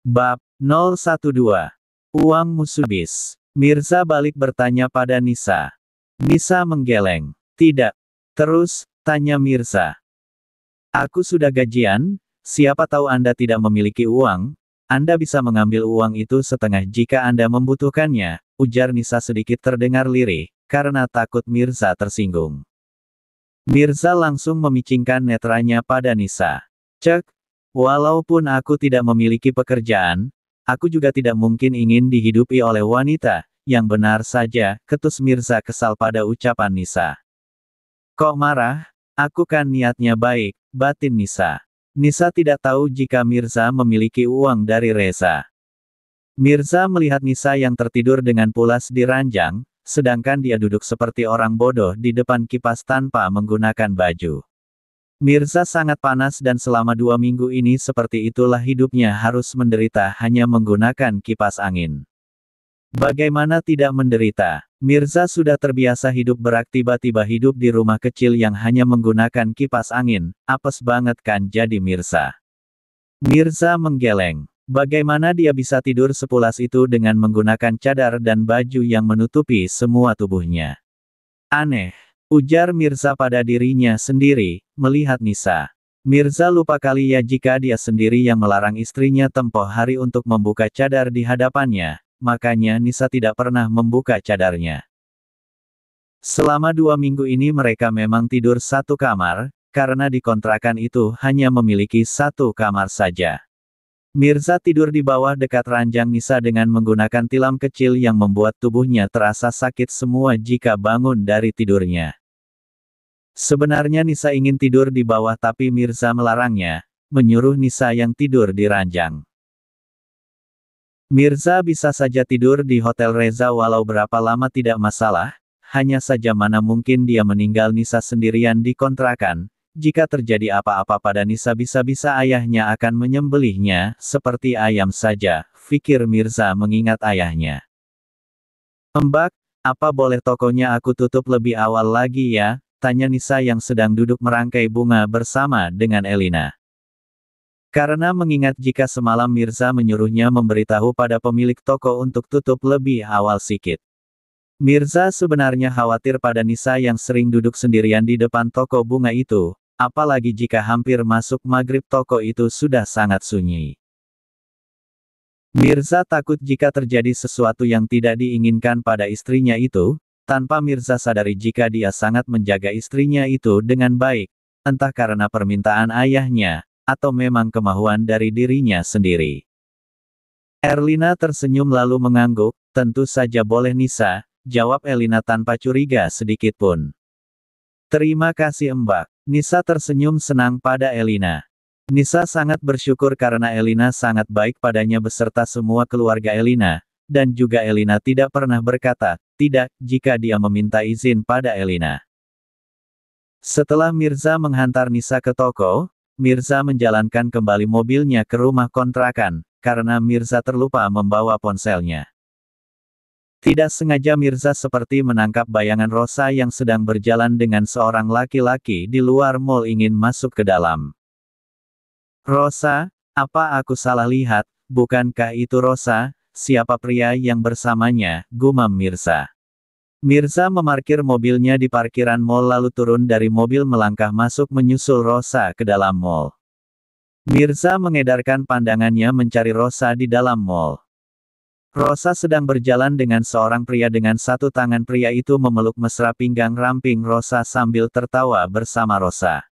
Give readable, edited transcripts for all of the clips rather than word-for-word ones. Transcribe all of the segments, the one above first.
Bab 012. Uang musuh bis. Mirza balik bertanya pada Nisa. Nisa menggeleng. Tidak. Terus, tanya Mirza. Aku sudah gajian, siapa tahu Anda tidak memiliki uang, Anda bisa mengambil uang itu setengah jika Anda membutuhkannya, ujar Nisa sedikit terdengar lirih, karena takut Mirza tersinggung. Mirza langsung memicingkan netranya pada Nisa. Cek, walaupun aku tidak memiliki pekerjaan, aku juga tidak mungkin ingin dihidupi oleh wanita, yang benar saja, ketus Mirza kesal pada ucapan Nisa. Kok marah? Aku kan niatnya baik, batin Nisa. Nisa tidak tahu jika Mirza memiliki uang dari Reza. Mirza melihat Nisa yang tertidur dengan pulas di ranjang, sedangkan dia duduk seperti orang bodoh di depan kipas tanpa menggunakan baju. Mirza sangat panas dan selama 2 minggu ini seperti itulah hidupnya harus menderita hanya menggunakan kipas angin. Bagaimana tidak menderita? Mirza sudah terbiasa hidup berak tiba-tiba hidup di rumah kecil yang hanya menggunakan kipas angin, apes banget kan jadi Mirza. Mirza menggeleng. Bagaimana dia bisa tidur sepulas itu dengan menggunakan cadar dan baju yang menutupi semua tubuhnya? Aneh, ujar Mirza pada dirinya sendiri, melihat Nisa. Mirza lupa kali ya jika dia sendiri yang melarang istrinya tempoh hari untuk membuka cadar di hadapannya. Makanya Nisa tidak pernah membuka cadarnya. Selama 2 minggu ini mereka memang tidur satu kamar, karena di kontrakan itu hanya memiliki satu kamar saja. Mirza tidur di bawah dekat ranjang Nisa dengan menggunakan tilam kecil yang membuat tubuhnya terasa sakit semua jika bangun dari tidurnya. Sebenarnya Nisa ingin tidur di bawah tapi Mirza melarangnya, menyuruh Nisa yang tidur di ranjang. Mirza bisa saja tidur di Hotel Reza walau berapa lama tidak masalah, hanya saja mana mungkin dia meninggal Nisa sendirian di kontrakan, jika terjadi apa-apa pada Nisa bisa-bisa ayahnya akan menyembelihnya, seperti ayam saja, pikir Mirza mengingat ayahnya. Mbak, apa boleh tokonya aku tutup lebih awal lagi ya? Tanya Nisa yang sedang duduk merangkai bunga bersama dengan Elina. Karena mengingat jika semalam Mirza menyuruhnya memberitahu pada pemilik toko untuk tutup lebih awal sikit. Mirza sebenarnya khawatir pada Nisa yang sering duduk sendirian di depan toko bunga itu, apalagi jika hampir masuk maghrib toko itu sudah sangat sunyi. Mirza takut jika terjadi sesuatu yang tidak diinginkan pada istrinya itu, tanpa Mirza sadari jika dia sangat menjaga istrinya itu dengan baik, entah karena permintaan ayahnya, atau memang kemauan dari dirinya sendiri. Erlina tersenyum lalu mengangguk, tentu saja boleh Nisa, jawab Elina tanpa curiga sedikit pun. Terima kasih Mbak. Nisa tersenyum senang pada Elina. Nisa sangat bersyukur karena Elina sangat baik padanya beserta semua keluarga Elina, dan juga Elina tidak pernah berkata, tidak, jika dia meminta izin pada Elina. Setelah Mirza menghantar Nisa ke toko, Mirza menjalankan kembali mobilnya ke rumah kontrakan, karena Mirza terlupa membawa ponselnya. Tidak sengaja Mirza seperti menangkap bayangan Rosa yang sedang berjalan dengan seorang laki-laki di luar mall ingin masuk ke dalam. Rosa, apa aku salah lihat, bukankah itu Rosa, siapa pria yang bersamanya, gumam Mirza. Mirza memarkir mobilnya di parkiran mall lalu turun dari mobil melangkah masuk menyusul Rosa ke dalam mall. Mirza mengedarkan pandangannya mencari Rosa di dalam mall. Rosa sedang berjalan dengan seorang pria dengan satu tangan pria itu memeluk mesra pinggang ramping Rosa sambil tertawa bersama Rosa.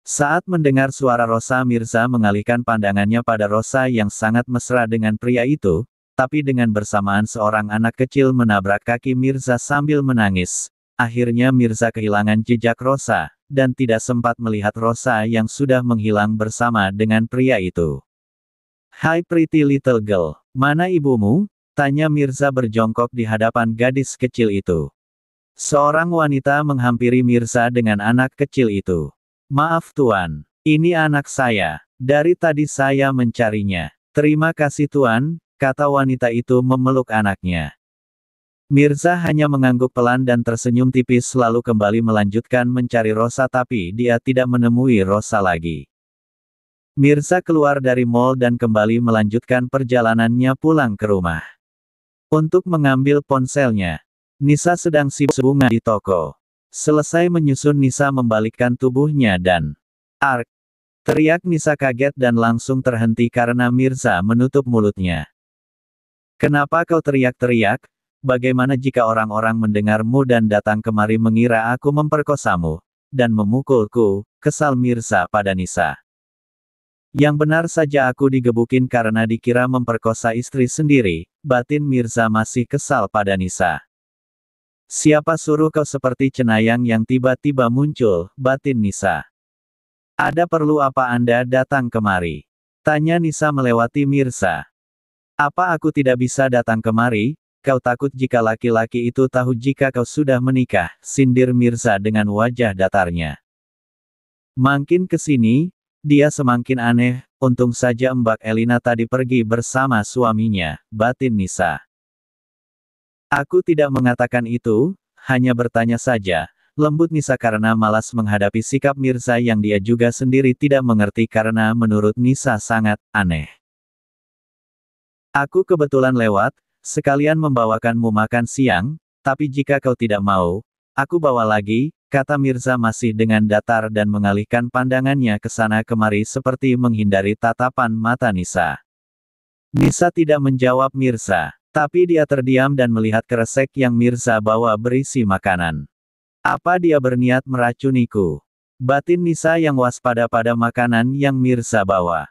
Saat mendengar suara Rosa Mirza mengalihkan pandangannya pada Rosa yang sangat mesra dengan pria itu, tapi dengan bersamaan seorang anak kecil menabrak kaki Mirza sambil menangis. Akhirnya Mirza kehilangan jejak Rosa, dan tidak sempat melihat Rosa yang sudah menghilang bersama dengan pria itu. Hai pretty little girl, mana ibumu? Tanya Mirza berjongkok di hadapan gadis kecil itu. Seorang wanita menghampiri Mirza dengan anak kecil itu. Maaf tuan, ini anak saya, dari tadi saya mencarinya. Terima kasih tuan, kata wanita itu memeluk anaknya. Mirza hanya mengangguk pelan dan tersenyum tipis lalu kembali melanjutkan mencari Rosa tapi dia tidak menemui Rosa lagi. Mirza keluar dari mall dan kembali melanjutkan perjalanannya pulang ke rumah. Untuk mengambil ponselnya, Nisa sedang sibuk bunga di toko. Selesai menyusun, Nisa membalikkan tubuhnya dan "Ark!" teriak Nisa kaget dan langsung terhenti karena Mirza menutup mulutnya. "Kenapa kau teriak-teriak? Bagaimana jika orang-orang mendengarmu dan datang kemari mengira aku memperkosamu dan memukulku?" kesal Mirza pada Nisa. "Yang benar saja aku digebukin karena dikira memperkosa istri sendiri," batin Mirza masih kesal pada Nisa. "Siapa suruh kau seperti cenayang yang tiba-tiba muncul," batin Nisa. "Ada perlu apa Anda datang kemari?" tanya Nisa melewati Mirza. "Apa aku tidak bisa datang kemari? Kau takut jika laki-laki itu tahu jika kau sudah menikah," sindir Mirza dengan wajah datarnya. Makin kesini, dia semakin aneh, untung saja Mbak Elina tadi pergi bersama suaminya, batin Nisa. "Aku tidak mengatakan itu, hanya bertanya saja," lembut Nisa karena malas menghadapi sikap Mirza yang dia juga sendiri tidak mengerti karena menurut Nisa sangat aneh. "Aku kebetulan lewat, sekalian membawakanmu makan siang, tapi jika kau tidak mau, aku bawa lagi," kata Mirza masih dengan datar dan mengalihkan pandangannya ke sana kemari seperti menghindari tatapan mata Nisa. Nisa tidak menjawab Mirza, tapi dia terdiam dan melihat kresek yang Mirza bawa berisi makanan. "Apa dia berniat meracuniku?" batin Nisa yang waspada pada makanan yang Mirza bawa.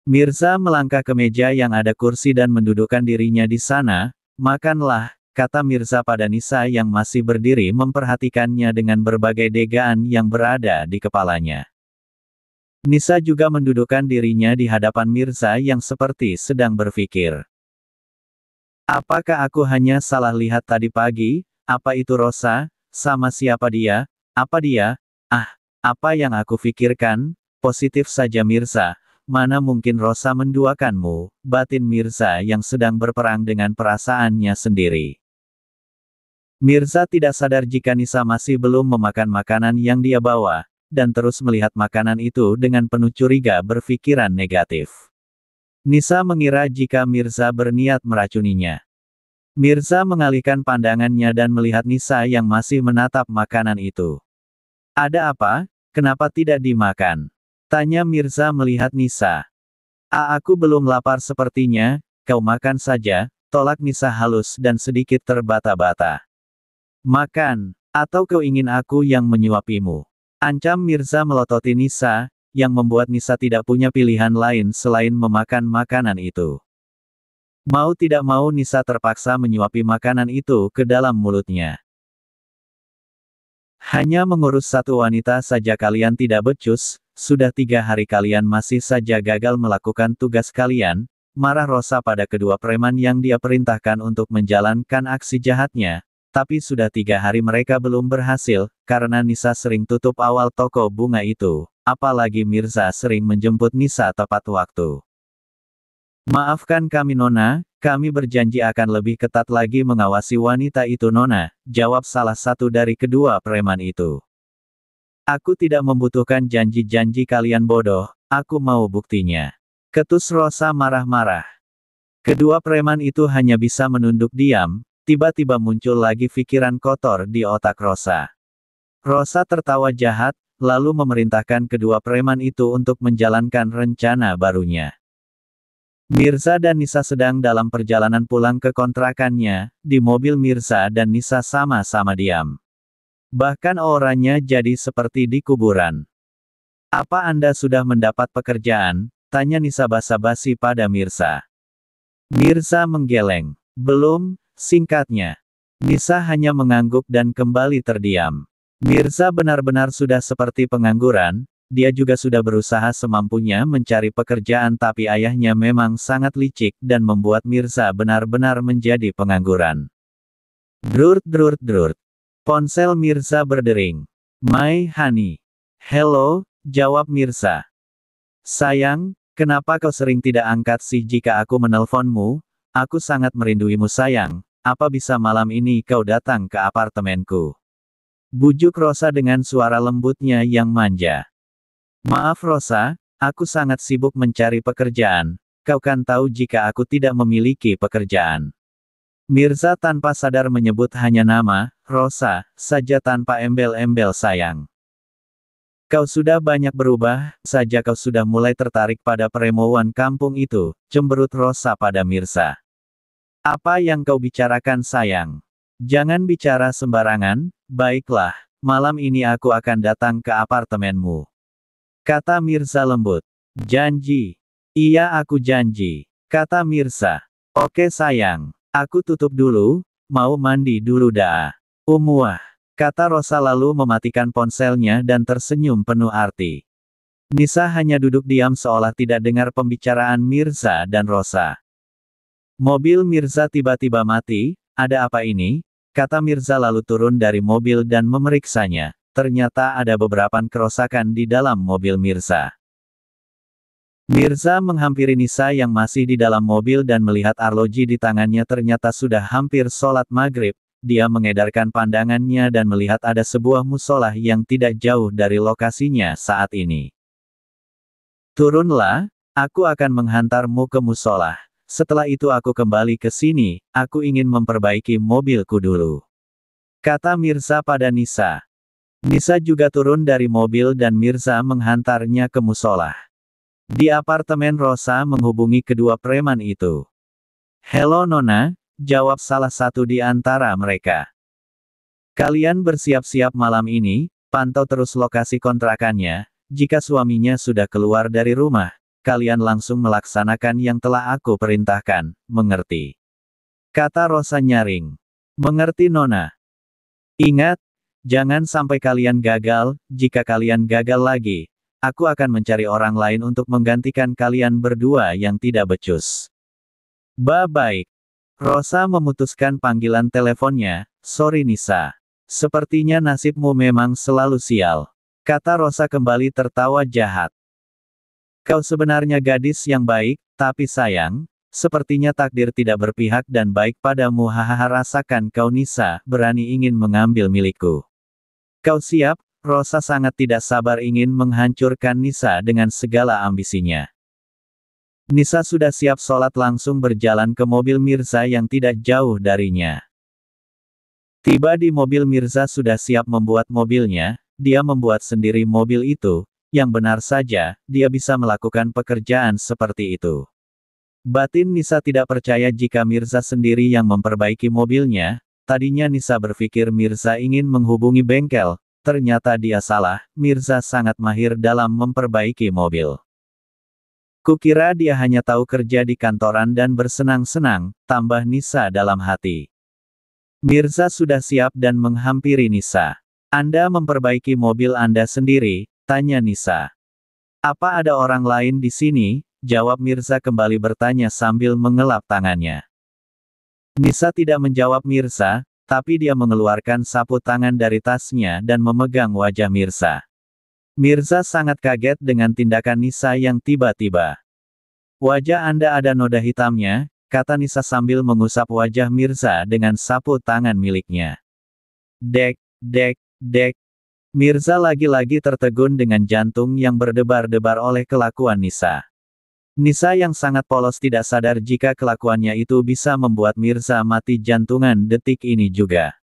Mirza melangkah ke meja yang ada kursi dan mendudukkan dirinya di sana. "Makanlah," kata Mirza pada Nisa yang masih berdiri memperhatikannya dengan berbagai degaan yang berada di kepalanya. Nisa juga mendudukkan dirinya di hadapan Mirza yang seperti sedang berpikir. "Apakah aku hanya salah lihat tadi pagi? Apa itu Rosa? Sama siapa dia? Apa dia? Apa yang aku pikirkan? Positif saja Mirza. Mana mungkin Rosa menduakanmu," batin Mirza yang sedang berperang dengan perasaannya sendiri. Mirza tidak sadar jika Nisa masih belum memakan makanan yang dia bawa, dan terus melihat makanan itu dengan penuh curiga berpikiran negatif. Nisa mengira jika Mirza berniat meracuninya. Mirza mengalihkan pandangannya dan melihat Nisa yang masih menatap makanan itu. "Ada apa? Kenapa tidak dimakan?" tanya Mirza melihat Nisa. Aku belum lapar sepertinya, kau makan saja," tolak Nisa halus dan sedikit terbata-bata. "Makan, atau kau ingin aku yang menyuapimu?" ancam Mirza melototi Nisa, yang membuat Nisa tidak punya pilihan lain selain memakan makanan itu. Mau tidak mau Nisa terpaksa menyuapi makanan itu ke dalam mulutnya. "Hanya mengurus satu wanita saja kalian tidak becus, sudah 3 hari kalian masih saja gagal melakukan tugas kalian," marah Rosa pada kedua preman yang dia perintahkan untuk menjalankan aksi jahatnya, tapi sudah 3 hari mereka belum berhasil, karena Nisa sering tutup awal toko bunga itu, apalagi Mirza sering menjemput Nisa tepat waktu. "Maafkan kami Nona, kami berjanji akan lebih ketat lagi mengawasi wanita itu Nona," jawab salah satu dari kedua preman itu. "Aku tidak membutuhkan janji-janji kalian bodoh, aku mau buktinya," ketus Rosa marah-marah. Kedua preman itu hanya bisa menunduk diam, tiba-tiba muncul lagi pikiran kotor di otak Rosa. Rosa tertawa jahat, lalu memerintahkan kedua preman itu untuk menjalankan rencana barunya. Mirza dan Nisa sedang dalam perjalanan pulang ke kontrakannya, di mobil Mirza dan Nisa sama-sama diam. Bahkan auranya jadi seperti di kuburan. "Apa Anda sudah mendapat pekerjaan?" tanya Nisa basa-basi pada Mirza. Mirza menggeleng. "Belum," singkatnya. Nisa hanya mengangguk dan kembali terdiam. Mirza benar-benar sudah seperti pengangguran, dia juga sudah berusaha semampunya mencari pekerjaan tapi ayahnya memang sangat licik dan membuat Mirza benar-benar menjadi pengangguran. Drurt drurt drurt. Ponsel Mirza berdering. "My honey." "Hello," jawab Mirza. "Sayang, kenapa kau sering tidak angkat sih jika aku menelponmu? Aku sangat merinduimu sayang, apa bisa malam ini kau datang ke apartemenku?" bujuk Rosa dengan suara lembutnya yang manja. "Maaf Rosa, aku sangat sibuk mencari pekerjaan, kau kan tahu jika aku tidak memiliki pekerjaan. Mirza tanpa sadar menyebut hanya nama, Rosa, saja tanpa embel-embel sayang. Kau sudah banyak berubah, saja kau sudah mulai tertarik pada perempuan kampung itu, cemberut Rosa pada Mirza. Apa yang kau bicarakan sayang? Jangan bicara sembarangan, baiklah, malam ini aku akan datang ke apartemenmu. Kata Mirza lembut. Janji. Iya aku janji. Kata Mirza. Oke sayang, aku tutup dulu, mau mandi dulu dah. Umuah. Kata Rosa lalu mematikan ponselnya dan tersenyum penuh arti. Nisa hanya duduk diam seolah tidak dengar pembicaraan Mirza dan Rosa. Mobil Mirza tiba-tiba mati, ada apa ini? Kata Mirza lalu turun dari mobil dan memeriksanya. Ternyata ada beberapa kerusakan di dalam mobil Mirza. Mirza menghampiri Nisa yang masih di dalam mobil dan melihat arloji di tangannya ternyata sudah hampir sholat maghrib. Dia mengedarkan pandangannya dan melihat ada sebuah musola yang tidak jauh dari lokasinya saat ini. Turunlah, aku akan menghantarmu ke musola. Setelah itu aku kembali ke sini, aku ingin memperbaiki mobilku dulu. Kata Mirza pada Nisa. Nisa juga turun dari mobil dan Mirza menghantarnya ke musola. Di apartemen Rosa menghubungi kedua preman itu. Halo Nona, jawab salah satu di antara mereka. Kalian bersiap-siap malam ini, pantau terus lokasi kontrakannya, jika suaminya sudah keluar dari rumah, kalian langsung melaksanakan yang telah aku perintahkan, mengerti? Kata Rosa nyaring. Mengerti Nona. Ingat, jangan sampai kalian gagal, jika kalian gagal lagi, aku akan mencari orang lain untuk menggantikan kalian berdua yang tidak becus. Baik. Rosa memutuskan panggilan teleponnya, sorry Nisa. Sepertinya nasibmu memang selalu sial. Kata Rosa kembali tertawa jahat. Kau sebenarnya gadis yang baik, tapi sayang, sepertinya takdir tidak berpihak dan baik padamu hahaha rasakan kau Nisa, berani ingin mengambil milikku. Kau siap? Rosa sangat tidak sabar ingin menghancurkan Nisa dengan segala ambisinya. Nisa sudah siap sholat langsung berjalan ke mobil Mirza yang tidak jauh darinya. Tiba di mobil Mirza sudah siap membuat mobilnya, dia membuat sendiri mobil itu, yang benar saja, dia bisa melakukan pekerjaan seperti itu. Batin Nisa tidak percaya jika Mirza sendiri yang memperbaiki mobilnya, tadinya Nisa berpikir Mirza ingin menghubungi bengkel, ternyata dia salah, Mirza sangat mahir dalam memperbaiki mobil. Kukira dia hanya tahu kerja di kantoran dan bersenang-senang, tambah Nisa dalam hati. Mirza sudah siap dan menghampiri Nisa. Anda memperbaiki mobil Anda sendiri, tanya Nisa. Apa ada orang lain di sini? Jawab Mirza kembali bertanya sambil mengelap tangannya. Nisa tidak menjawab Mirza, tapi dia mengeluarkan sapu tangan dari tasnya dan memegang wajah Mirza. Mirza sangat kaget dengan tindakan Nisa yang tiba-tiba. Wajah Anda ada noda hitamnya, kata Nisa sambil mengusap wajah Mirza dengan sapu tangan miliknya. Dek, dek, dek. Mirza lagi-lagi tertegun dengan jantung yang berdebar-debar oleh kelakuan Nisa. Nisa yang sangat polos tidak sadar jika kelakuannya itu bisa membuat Mirza mati jantungan detik ini juga.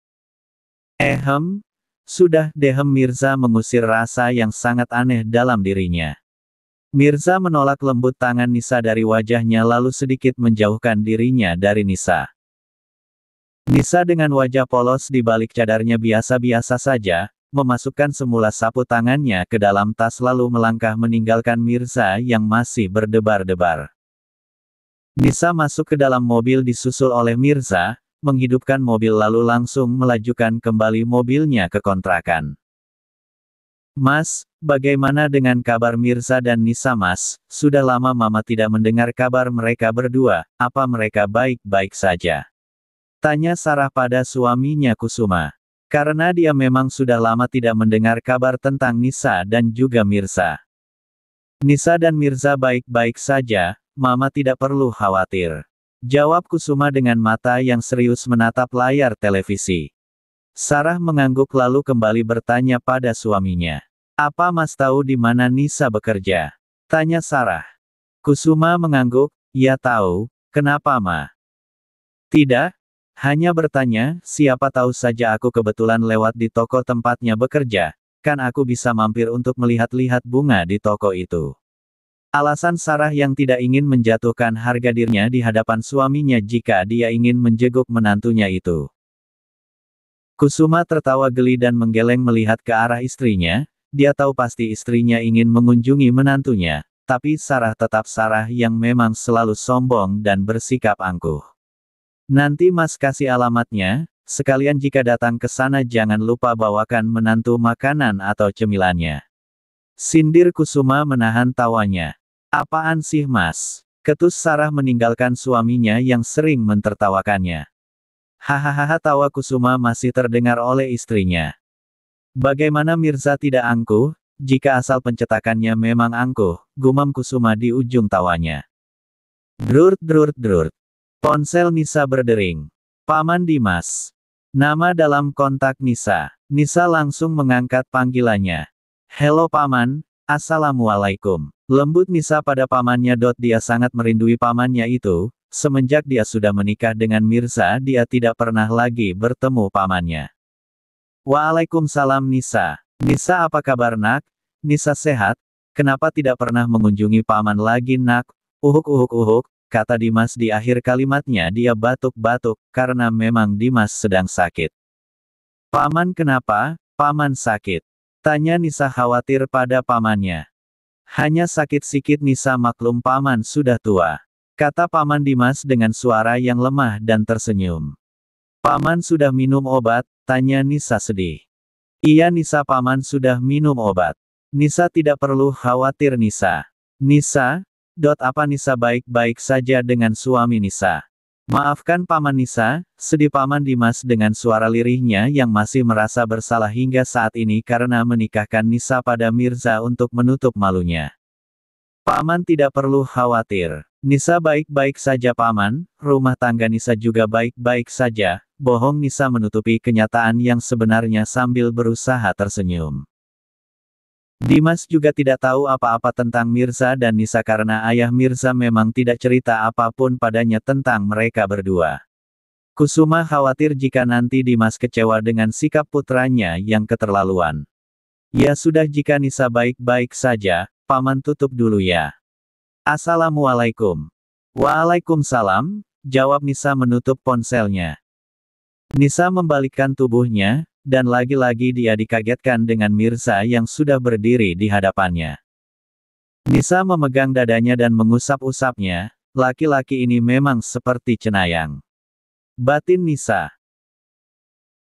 Sudah dehem Mirza mengusir rasa yang sangat aneh dalam dirinya. Mirza menolak lembut tangan Nisa dari wajahnya lalu sedikit menjauhkan dirinya dari Nisa. Nisa dengan wajah polos di balik cadarnya biasa-biasa saja, memasukkan semula sapu tangannya ke dalam tas lalu melangkah meninggalkan Mirza yang masih berdebar-debar. Nisa masuk ke dalam mobil disusul oleh Mirza, menghidupkan mobil lalu langsung melajukan kembali mobilnya ke kontrakan. Mas, bagaimana dengan kabar Mirza dan Nisa Mas? Sudah lama Mama tidak mendengar kabar mereka berdua, apa mereka baik-baik saja? Tanya Sarah pada suaminya Kusuma. Karena dia memang sudah lama tidak mendengar kabar tentang Nisa dan juga Mirza. Nisa dan Mirza baik-baik saja, Mama tidak perlu khawatir. Jawab Kusuma dengan mata yang serius menatap layar televisi. Sarah mengangguk lalu kembali bertanya pada suaminya. Apa Mas tahu di mana Nisa bekerja? Tanya Sarah. Kusuma mengangguk, ya tahu, kenapa Ma? Tidak, hanya bertanya, siapa tahu saja aku kebetulan lewat di toko tempatnya bekerja, kan aku bisa mampir untuk melihat-lihat bunga di toko itu. Alasan Sarah yang tidak ingin menjatuhkan harga dirinya di hadapan suaminya jika dia ingin menjenguk menantunya itu. Kusuma tertawa geli dan menggeleng melihat ke arah istrinya, dia tahu pasti istrinya ingin mengunjungi menantunya. Tapi Sarah tetap Sarah yang memang selalu sombong dan bersikap angkuh. Nanti Mas kasih alamatnya, sekalian jika datang ke sana jangan lupa bawakan menantu makanan atau cemilannya. Sindir Kusuma menahan tawanya. Apaan sih Mas? Ketus Sarah meninggalkan suaminya yang sering mentertawakannya. Hahaha tawa Kusuma masih terdengar oleh istrinya. Bagaimana Mirza tidak angkuh? Jika asal pencetakannya memang angkuh, gumam Kusuma di ujung tawanya. Drurt drurt drurt. Ponsel Nisa berdering. Paman Dimas. Nama dalam kontak Nisa. Nisa langsung mengangkat panggilannya. Halo Paman, Assalamualaikum. Lembut Nisa pada pamannya. Dia sangat merindui pamannya itu, semenjak dia sudah menikah dengan Mirza dia tidak pernah lagi bertemu pamannya. Waalaikumsalam Nisa. Nisa apa kabar nak? Nisa sehat? Kenapa tidak pernah mengunjungi paman lagi nak? Uhuk, kata Dimas di akhir kalimatnya dia batuk-batuk, karena memang Dimas sedang sakit. Paman kenapa? Paman sakit? Tanya Nisa khawatir pada pamannya. Hanya sakit sikit Nisa maklum paman sudah tua. Kata paman Dimas dengan suara yang lemah dan tersenyum. Paman sudah minum obat? Tanya Nisa sedih. Iya Nisa paman sudah minum obat. Nisa tidak perlu khawatir Nisa. Nisa? Apa Nisa baik-baik saja dengan suami Nisa? Maafkan paman Nisa, sedih paman Dimas dengan suara lirihnya yang masih merasa bersalah hingga saat ini karena menikahkan Nisa pada Mirza untuk menutup malunya. Paman tidak perlu khawatir. Nisa baik-baik saja paman, rumah tangga Nisa juga baik-baik saja, bohong Nisa menutupi kenyataan yang sebenarnya sambil berusaha tersenyum. Dimas juga tidak tahu apa-apa tentang Mirza dan Nisa karena ayah Mirza memang tidak cerita apapun padanya tentang mereka berdua. Kusuma khawatir jika nanti Dimas kecewa dengan sikap putranya yang keterlaluan. Ya sudah jika Nisa baik-baik saja, paman tutup dulu ya. Assalamualaikum. Waalaikumsalam, jawab Nisa menutup ponselnya. Nisa membalikkan tubuhnya, dan lagi-lagi dia dikagetkan dengan Mirza yang sudah berdiri di hadapannya. Nisa memegang dadanya dan mengusap-usapnya, laki-laki ini memang seperti cenayang. Batin Nisa.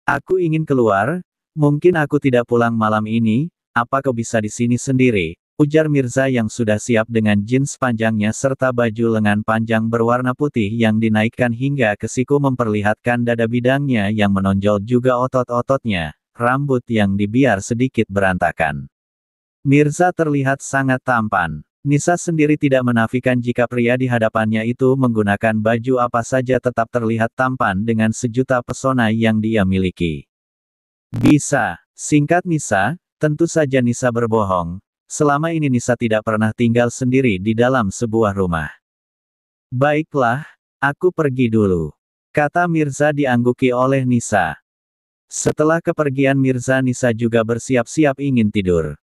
Aku ingin keluar, mungkin aku tidak pulang malam ini, apa kau bisa di sini sendiri? Ujar Mirza yang sudah siap dengan jeans panjangnya serta baju lengan panjang berwarna putih yang dinaikkan hingga ke siku memperlihatkan dada bidangnya yang menonjol juga otot-ototnya, rambut yang dibiar sedikit berantakan. Mirza terlihat sangat tampan. Nisa sendiri tidak menafikan jika pria di hadapannya itu menggunakan baju apa saja tetap terlihat tampan dengan sejuta pesona yang dia miliki. Bisa, singkat Nisa, tentu saja Nisa berbohong. Selama ini Nisa tidak pernah tinggal sendiri di dalam sebuah rumah. Baiklah, aku pergi dulu. Kata Mirza diangguki oleh Nisa. Setelah kepergian Mirza Nisa juga bersiap-siap ingin tidur.